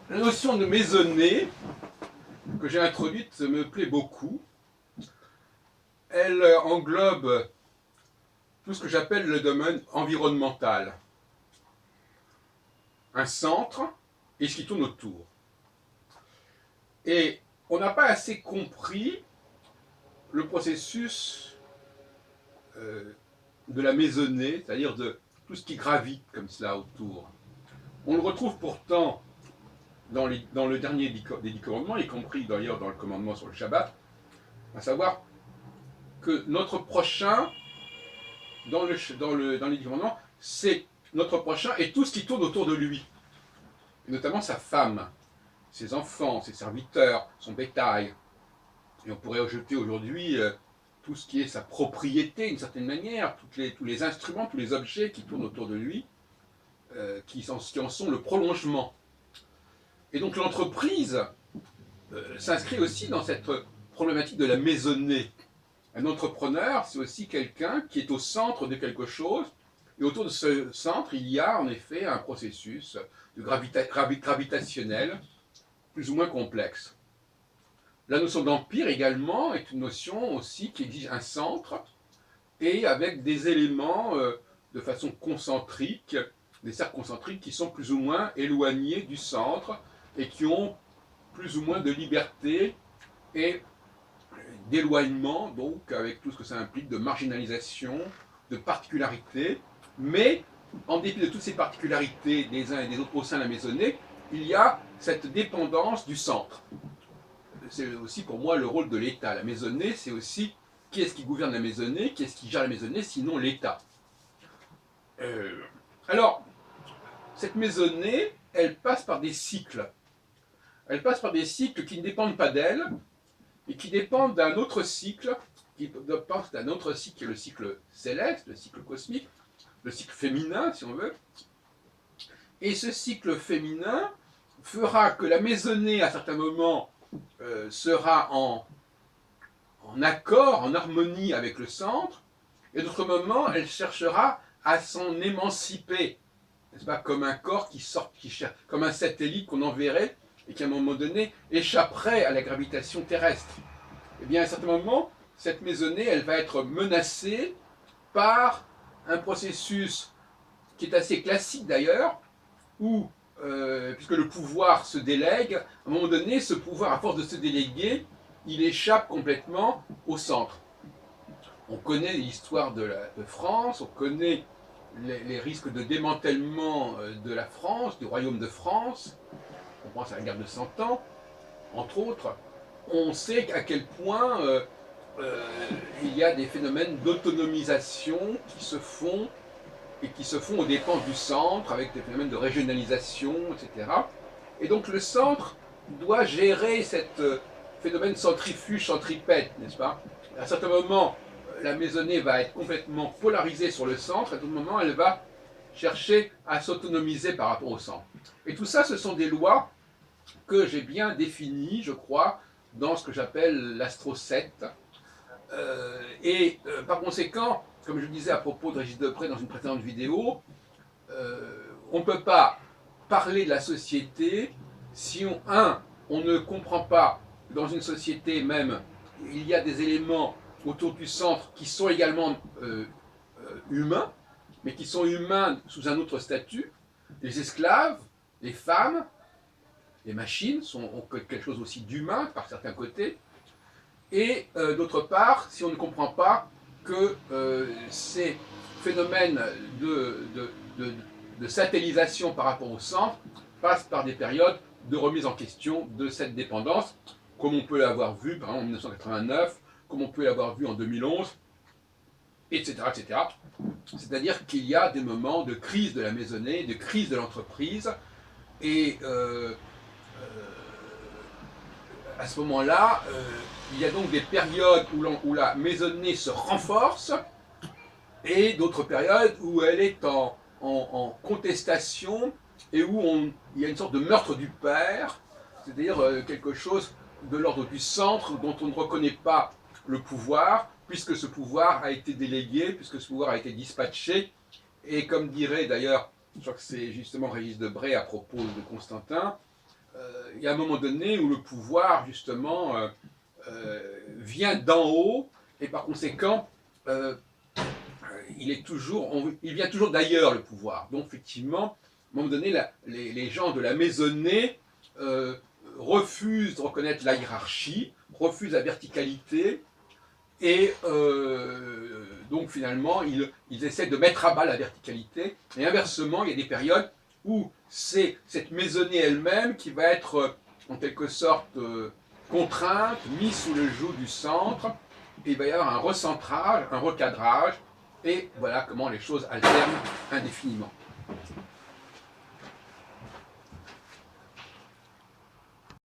La notion de maisonnée que j'ai introduite me plaît beaucoup. Elle englobe tout ce que j'appelle le domaine environnemental. Un centre et ce qui tourne autour. Et on n'a pas assez compris le processus de la maisonnée, c'est-à-dire de tout ce qui gravite comme cela autour. On le retrouve pourtant dans le dernier des 10 commandements, y compris d'ailleurs dans le commandement sur le Shabbat, à savoir que notre prochain, dans les 10 commandements, c'est notre prochain et tout ce qui tourne autour de lui, et notamment sa femme, ses enfants, ses serviteurs, son bétail. Et on pourrait ajouter aujourd'hui tout ce qui est sa propriété, d'une certaine manière, tous les instruments, tous les objets qui tournent autour de lui, qui en sont le prolongement. Et donc l'entreprise s'inscrit aussi dans cette problématique de la maisonnée. Un entrepreneur, c'est aussi quelqu'un qui est au centre de quelque chose, et autour de ce centre, il y a en effet un processus de gravitationnel plus ou moins complexe. La notion d'empire également est une notion aussi qui exige un centre, et avec des éléments de façon concentrique, des cercles concentriques qui sont plus ou moins éloignés du centre, et qui ont plus ou moins de liberté et d'éloignement, donc avec tout ce que ça implique de marginalisation, de particularité, mais en dépit de toutes ces particularités des uns et des autres au sein de la maisonnée, il y a cette dépendance du centre. C'est aussi pour moi le rôle de l'État. La maisonnée, c'est aussi qui est-ce qui gouverne la maisonnée, qui est-ce qui gère la maisonnée, sinon l'État. Alors, cette maisonnée, elle passe par des cycles. Elle passe par des cycles qui ne dépendent pas d'elle, et qui dépendent d'un autre cycle, qui est le cycle céleste, le cycle cosmique, le cycle féminin, si on veut. Et ce cycle féminin fera que la maisonnée, à certains moments, sera en accord, en harmonie avec le centre, et d'autres moments, elle cherchera à s'en émanciper, n'est-ce pas, comme un corps qui sort, comme un satellite qu'on enverrait et qui à un moment donné échapperait à la gravitation terrestre. Eh bien, à un certain moment, cette maisonnée, elle va être menacée par un processus qui est assez classique d'ailleurs, où, puisque le pouvoir se délègue, à un moment donné, ce pouvoir, à force de se déléguer, il échappe complètement au centre. On connaît l'histoire de France, on connaît les risques de démantèlement de la France, du royaume de France, on pense à la guerre de 100 ans, entre autres. On sait à quel point il y a des phénomènes d'autonomisation qui se font et qui se font aux dépens du centre, avec des phénomènes de régionalisation, etc. Et donc le centre doit gérer ce phénomène centrifuge-centripète, n'est-ce pas? À un certain moment, la maisonnée va être complètement polarisée sur le centre, et à d'autres moments, elle va chercher à s'autonomiser par rapport au centre. Et tout ça, ce sont des lois que j'ai bien définies, je crois, dans ce que j'appelle l'Astro 7. Par conséquent, comme je le disais à propos de Régis Debray dans une précédente vidéo, on ne peut pas parler de la société si on ne comprend pas dans une société même, il y a des éléments autour du centre qui sont également humains, mais qui sont humains sous un autre statut. Les esclaves, les femmes, les machines ont quelque chose aussi d'humain par certains côtés. Et d'autre part, si on ne comprend pas que ces phénomènes de satellisation par rapport au centre passent par des périodes de remise en question de cette dépendance, comme on peut l'avoir vu par exemple en 1989, comme on peut l'avoir vu en 2011, etc. etc. C'est-à-dire qu'il y a des moments de crise de la maisonnée, de crise de l'entreprise, et à ce moment-là, il y a donc des périodes où la maisonnée se renforce et d'autres périodes où elle est en contestation et où il y a une sorte de meurtre du père, c'est-à-dire quelque chose de l'ordre du centre dont on ne reconnaît pas le pouvoir, puisque ce pouvoir a été délégué, puisque ce pouvoir a été dispatché. Et comme dirait d'ailleurs, je crois que c'est justement Régis Debray à propos de Constantin, il y a un moment donné où le pouvoir, justement, vient d'en haut, et par conséquent, il vient toujours d'ailleurs, le pouvoir. Donc, effectivement, à un moment donné, les gens de la maisonnée refusent de reconnaître la hiérarchie, refusent la verticalité, et donc finalement, ils essaient de mettre à bas la verticalité. Et inversement, il y a des périodes où c'est cette maisonnée elle-même qui va être en quelque sorte contrainte, mise sous le joug du centre, et il va y avoir un recentrage, un recadrage, et voilà comment les choses alternent indéfiniment.